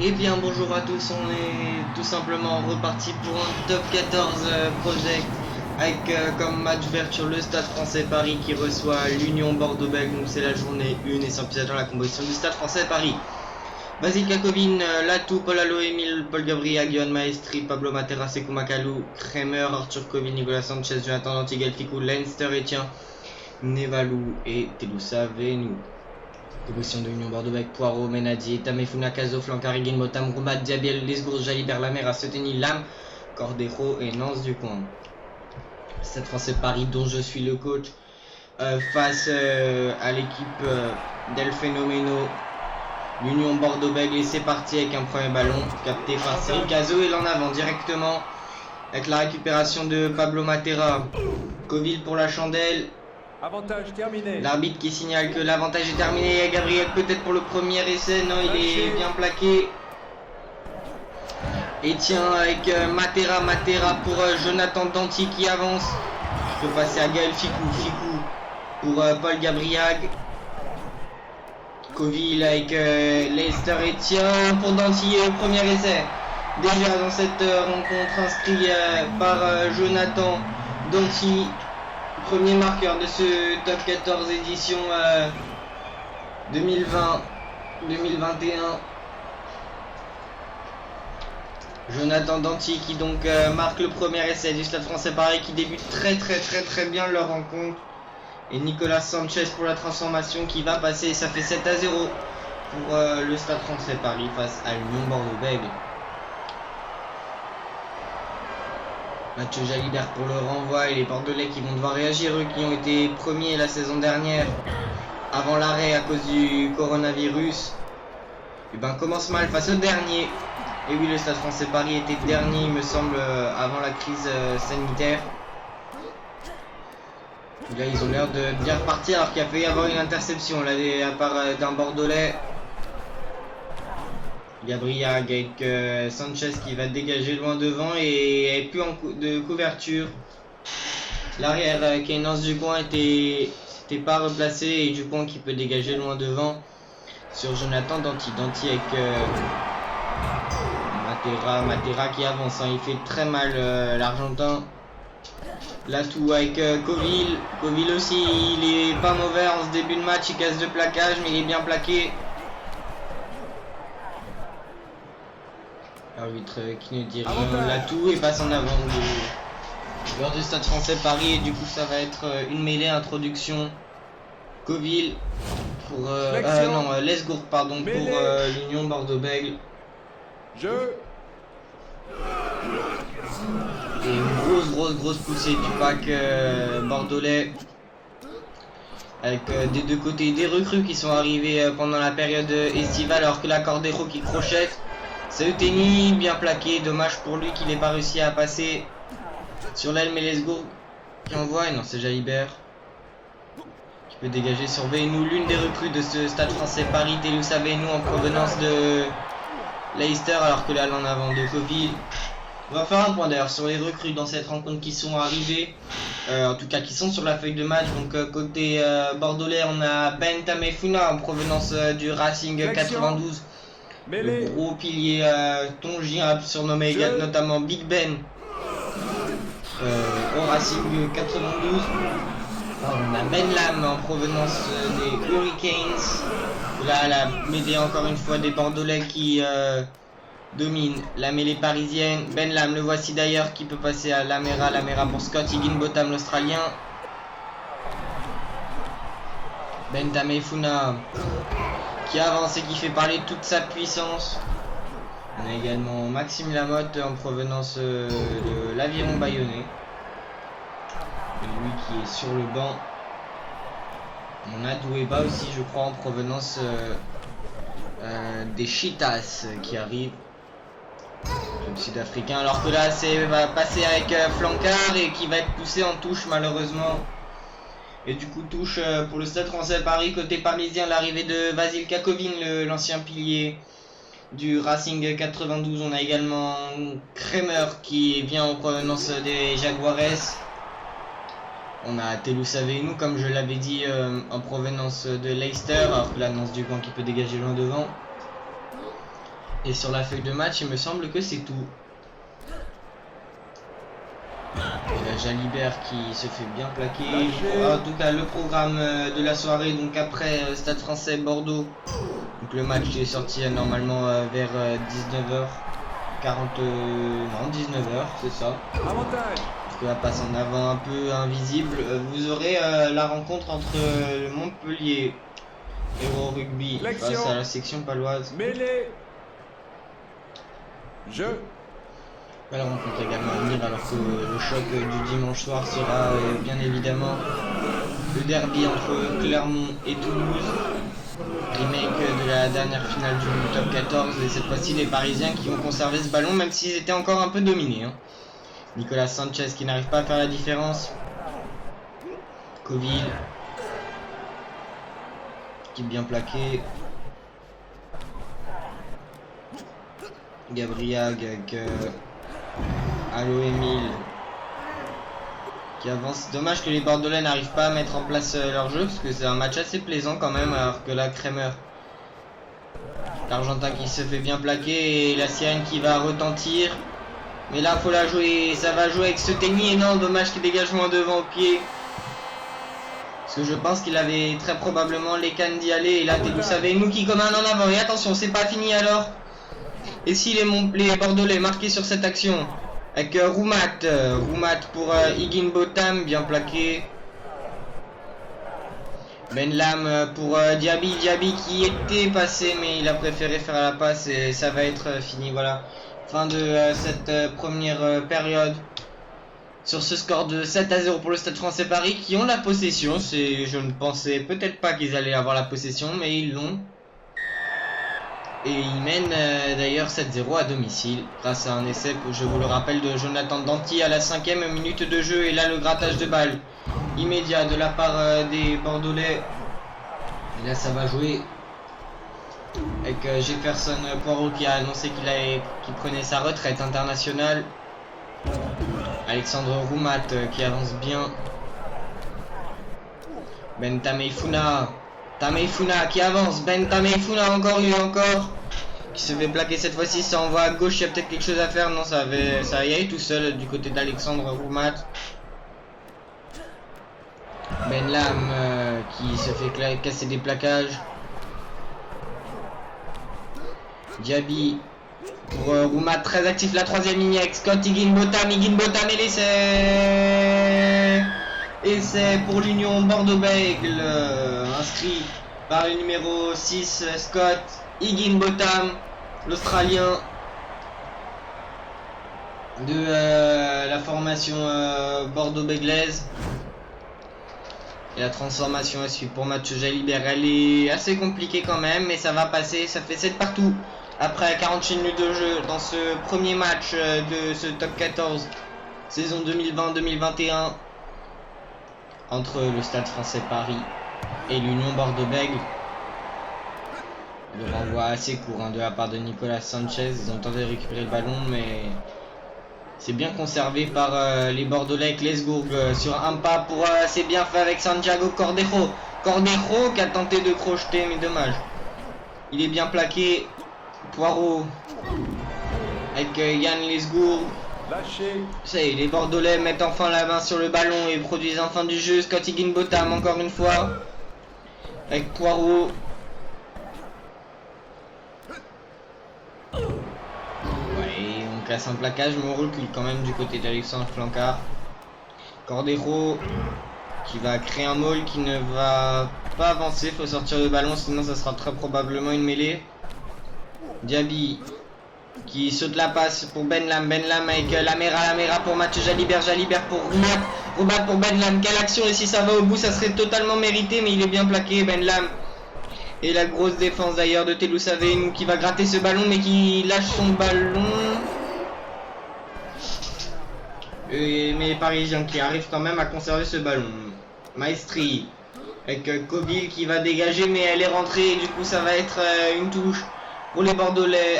Eh bien bonjour à tous, on est tout simplement reparti pour un top 14 project avec comme match d'ouverture le Stade Français Paris qui reçoit l'Union Bordeaux-Bègles. Donc c'est la journée 1 et s'implique dans la composition du Stade Français Paris. Basile Kakovin, Latou, Paul Allo, Emile, Paul Gabriel, Guillaume Maestri, Pablo Matera, Sekou Makalou, Kremer, Arthur Kovin, Nicolas Sanchez, Jonathan Dantigal, Ficou, Leinster, Etienne, Nevalou et Telousa Venou. Composition de l'Union Bordeaux-Bègles, Poirot, Menadier, Tamefuna, Cazo, Flancari, Motam, Roubat, Diabiel, Lesgourg, Jalibert, Lamera, Seteni, Lam, Cordero et Nance du coin. Stade Français Paris dont je suis le coach face à l'équipe d'El Phénoméno, l'Union Bordeaux-Bègles, et c'est parti avec un premier ballon capté par Cyril Cazo et l'en avant directement avec la récupération de Pablo Matera. Coville pour la chandelle. Avantage terminé. L'arbitre qui signale que l'avantage est terminé. Gabriel peut-être pour le premier essai. Non, il est bien plaqué. Et tiens, avec Matera pour Jonathan Danti qui avance. Je peux passer à Gaël Ficou pour Paul Gabriel. Coville avec Leinster et tiens pour Danti au premier essai. Déjà dans cette rencontre inscrit par Jonathan Danti. Premier marqueur de ce top 14 édition 2020-2021. Jonathan Danti qui donc marque le premier essai du Stade Français Paris, qui débute très bien leur rencontre. Et Nicolas Sanchez pour la transformation qui va passer. Ça fait 7-0 pour le Stade Français Paris face à l'Union Bordeaux-Bègles. Mathieu Jalibert pour le renvoi et les Bordelais qui vont devoir réagir, eux qui ont été premiers la saison dernière avant l'arrêt à cause du coronavirus. Et ben commence mal face au dernier. Et oui, le Stade Français Paris était dernier, il me semble, avant la crise sanitaire. Là, ils ont l'air de bien repartir alors qu'il a failli y avoir une interception là, à part d'un Bordelais. Gabriel avec Sanchez qui va dégager loin devant et plus de couverture. L'arrière Keynance du coin n'était pas replacé et du coin qui peut dégager loin devant sur Jonathan Danti. Danti avec Matera qui avance, hein. Il fait très mal l'Argentin. Latou avec Coville. Coville aussi, il est pas mauvais en ce début de match, il casse de plaquage mais il est bien plaqué. L'arbitre qui ne dit rien, Latou et passe en avant le joueur du Stade Français Paris, et du coup ça va être une mêlée introduction. Coville pour Lesgourg pardon pour l'Union Bordeaux-Bègles. Et une grosse poussée du pack bordelais avec des deux côtés des recrues qui sont arrivés pendant la période estivale, alors que la Cordero qui crochette. C'est Euteni, bien plaqué, dommage pour lui qu'il n'ait pas réussi à passer sur l'aile, mais Lesgourg qui envoie, et non c'est Jalibert qui peut dégager sur Venou, l'une des recrues de ce Stade Français Paris, Telousa Venou en provenance de Leicester, alors que là en avant de Coville. On va faire un point d'ailleurs sur les recrues dans cette rencontre qui sont arrivées, en tout cas qui sont sur la feuille de match. Donc côté bordelais, on a Ben Tamefuna en provenance du Racing 92. Le gros pilier tongien surnommé notamment Big Ben au Racing 92. On a Ben Lam en provenance des Hurricanes. Là la mêlée encore une fois des Bordelais qui domine la mêlée parisienne. Ben Lam, le voici d'ailleurs, qui peut passer à Lamera pour Scott Higginbotham l'Australien. Ben Tamefuna qui avance et qui fait parler toute sa puissance. On a également Maxime Lamotte en provenance de l'Aviron Bayonnais. Lui qui est sur le banc. On a Douéba aussi, je crois, en provenance des Cheetahs qui arrive. Le sud-africain. Alors que là, va passer avec Flancard et qui va être poussé en touche malheureusement. Et du coup touche pour le Stade Français Paris. Côté parisien, l'arrivée de Basile Kakovin, l'ancien pilier du Racing 92. On a également Kremer qui vient en provenance des Jaguares. On a Telousa Venou, comme je l'avais dit, en provenance de Leicester, alors que l'annonce du coin qui peut dégager loin devant. Et sur la feuille de match, il me semble que c'est tout. Et là, Jalibert qui se fait bien plaquer. En tout cas, le programme de la soirée, donc après Stade Français Bordeaux. Donc le match est sorti normalement vers 19h40, non 19h, c'est ça. Avantage. Parce que la passe en avant un peu invisible. Vous aurez la rencontre entre le Montpellier Héros Rugby face à la section paloise. Mêlée. Jeu. La rencontre également à venir, alors que le choc du dimanche soir sera bien évidemment le derby entre Clermont et Toulouse. Remake de la dernière finale du top 14, et cette fois-ci les Parisiens qui ont conservé ce ballon même s'ils étaient encore un peu dominés. Nicolas Sanchez qui n'arrive pas à faire la différence. Coville qui est bien plaqué. Gabriag avec Allo Emile qui avance. Dommage que les Bordelais n'arrivent pas à mettre en place leur jeu, parce que c'est un match assez plaisant quand même, alors que là Kremer, l'Argentin qui se fait bien plaquer, et la sirène qui va retentir. Mais là faut la jouer, ça va jouer avec ce tennis, et non, dommage qu'il dégage moins devant au pied. Parce que je pense qu'il avait très probablement les cannes d'y aller, et là vous savez, nous qui commande en avant, et attention, c'est pas fini alors. Et si les Bordelais marquaient sur cette action avec Roumat pour Higginbotham, bien plaqué. Benlam pour Diaby qui était passé, mais il a préféré faire la passe, et ça va être fini. Voilà, fin de cette première période sur ce score de 7-0 pour le Stade Français Paris, qui ont la possession. Je ne pensais peut-être pas qu'ils allaient avoir la possession, mais ils l'ont. Et il mène d'ailleurs 7-0 à domicile grâce à un essai, je vous le rappelle, de Jonathan Danty à la 5e minute de jeu. Et là le grattage de balle immédiat de la part des Bordelais. Et là ça va jouer avec Jefferson Poirot qui a annoncé qu'il prenait sa retraite internationale. Alexandre Roumat qui avance bien. Ben Tameifuna qui avance. Ben Tameifuna encore qui se fait plaquer cette fois-ci. Ça envoie à gauche, il y a peut-être quelque chose à faire. Non, ça y est tout seul du côté d'Alexandre Roumat. Benlam qui se fait casser des plaquages. Diaby pour Roumat, très actif, la 3e ligne avec Scott Higginbotham et l'essai. Et c'est pour l'Union Bordeaux-Bègles, inscrit par le numéro 6, Scott Higginbotham, l'Australien de la formation Bordeaux-Bèglaise. Et la transformation à suivre pour Mathieu Jalibert, elle est assez compliquée quand même, mais ça va passer. Ça fait 7 partout après 48 minutes de jeu dans ce premier match de ce top 14 saison 2020-2021 entre le Stade Français Paris et l'Union Bordeaux-Bègles. Le renvoi assez court de la part de Nicolas Sanchez. Ils ont tenté de récupérer le ballon, mais c'est bien conservé par les Bordelais avec Lesbourg sur un pas pour c'est bien fait avec Santiago Cordejo qui a tenté de crocheter, mais dommage. Il est bien plaqué. Poirot avec Yann Lesbourg. Lâché. Ça y est, les Bordelais mettent enfin la main sur le ballon et produisent enfin du jeu. Scott Higginbotham encore une fois avec Poirot. Ouais, on casse un plaquage, mais on recule quand même du côté d'Alexandre Flancard. Cordejo qui va créer un maul qui ne va pas avancer. Faut sortir le ballon, sinon ça sera très probablement une mêlée. Diaby qui saute la passe pour Benlam avec Lamera pour Mathieu Jalibert pour Roumat pour Benlam. Quelle action, et si ça va au bout ça serait totalement mérité, mais il est bien plaqué Benlam. Et la grosse défense d'ailleurs de Telou Savenou qui va gratter ce ballon, mais qui lâche son ballon. Mais les Parisiens qui arrivent quand même à conserver ce ballon. Maestri avec Coville qui va dégager, mais elle est rentrée, et du coup ça va être une touche pour les Bordelais.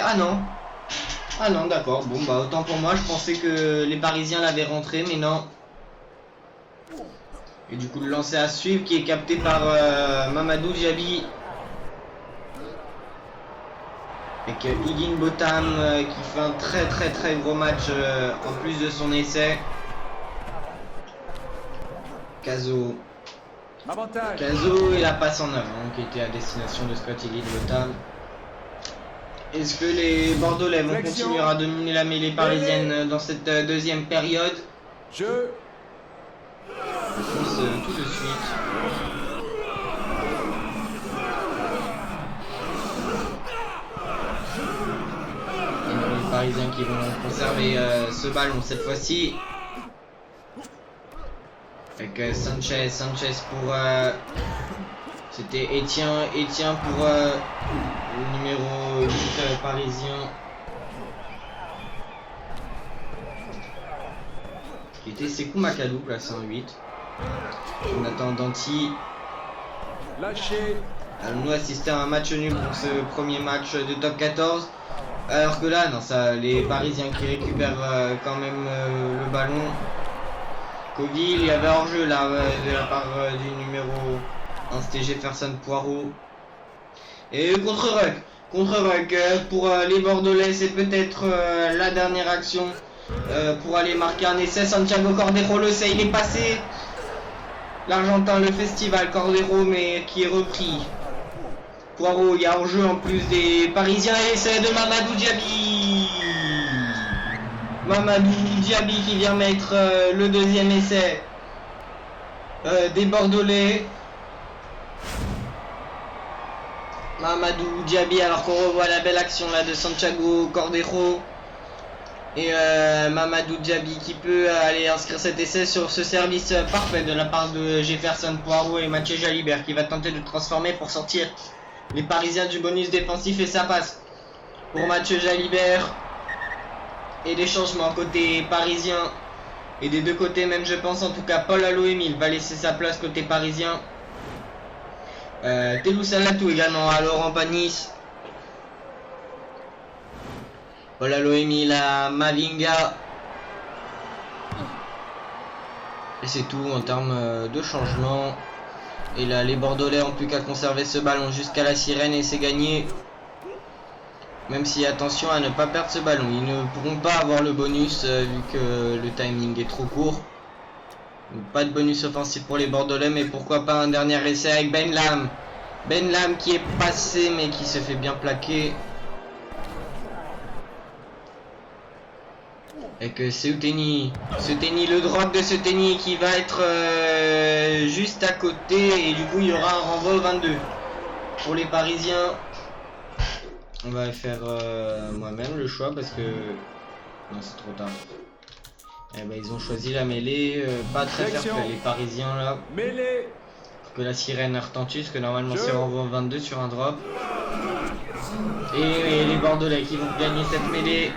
Ah non, d'accord, bon bah autant pour moi, je pensais que les Parisiens l'avaient rentré, mais non. Et du coup le lancer à suivre qui est capté par Mamadou Diaby. Avec Higginbotham qui fait un très gros match en plus de son essai. Caso Avantage. et la passe en avant qui était à destination de Scott Higginbotham. Est-ce que les Bordelais vont continuer à dominer la mêlée parisienne dans cette deuxième période? Jeu. Réponse tout de suite. Et les Parisiens qui vont conserver ce ballon cette fois-ci. Avec Sanchez pour... C'était Etienne pour le numéro 8 parisien. Qui était Sekou Makadou, placé en 8. Jonathan Danty. Lâché. Allons-nous assister à un match nul pour ce premier match de top 14. Alors que là, non, ça, les Parisiens qui récupèrent quand même le ballon. Coville, il y avait hors-jeu là de la part du numéro 1, c'était Jefferson Poirot. Et contre-ruck pour les Bordelais, c'est peut-être la dernière action pour aller marquer un essai. Santiago Cordero, le sait, il est passé. L'Argentin, le festival Cordero, mais qui est repris. Poirot, il y a hors-jeu en plus des Parisiens, et essai de Mamadou Diaby. Mamadou Diaby qui vient mettre le deuxième essai des Bordelais. Mamadou Diaby, alors qu'on revoit la belle action là de Santiago Cordero. Et Mamadou Diaby qui peut aller inscrire cet essai sur ce service parfait de la part de Jefferson Poirot et Mathieu Jalibert qui va tenter de transformer pour sortir les Parisiens du bonus défensif, et ça passe pour Mathieu Jalibert. Et des changements côté parisien et des deux côtés même, je pense. En tout cas, Paul Allo-Émile va laisser sa place côté parisien. Telou Salatou également à Laurent Panis. Paul Allo-Émile à Mavinga. Et c'est tout en termes de changement. Et là, les Bordelais ont plus qu'à conserver ce ballon jusqu'à la sirène et c'est gagné. Même si attention à ne pas perdre ce ballon, ils ne pourront pas avoir le bonus vu que le timing est trop court. Donc, pas de bonus offensif pour les Bordelais, mais pourquoi pas un dernier essai avec Ben Lam. Ben Lam qui est passé mais qui se fait bien plaquer. Avec Seuteni, le drop de Seuteni qui va être juste à côté, et du coup il y aura un renvoi au 22 pour les Parisiens. On va faire moi-même le choix parce que... Non, c'est trop tard. Eh ben, ils ont choisi la mêlée, pas très fair-play les Parisiens là. Mêlée. Pour que la sirène retentisse, parce que normalement c'est renvoi 22 sur un drop. Et les Bordelais qui vont gagner cette mêlée.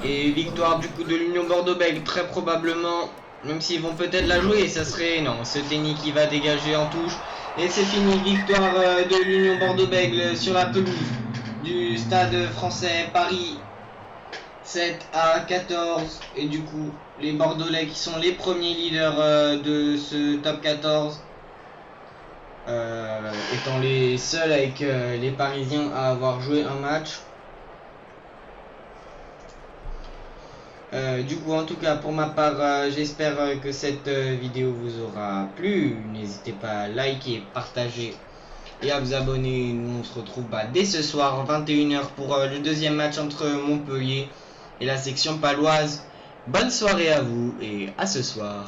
Et victoire du coup de l'Union Bordeaux-Bègles, très probablement. Même s'ils vont peut-être la jouer, ça serait... Non, c'est Tenny qui va dégager en touche. Et c'est fini, victoire de l'Union Bordeaux-Bègles sur la pelouse du Stade Français Paris, 7-14. Et du coup, les Bordelais qui sont les premiers leaders de ce top 14, étant les seuls avec les Parisiens à avoir joué un match. Du coup, en tout cas, pour ma part, j'espère que cette vidéo vous aura plu. N'hésitez pas à liker, partager et à vous abonner. Nous, on se retrouve dès ce soir, 21 h, pour le deuxième match entre Montpellier et la section paloise. Bonne soirée à vous et à ce soir.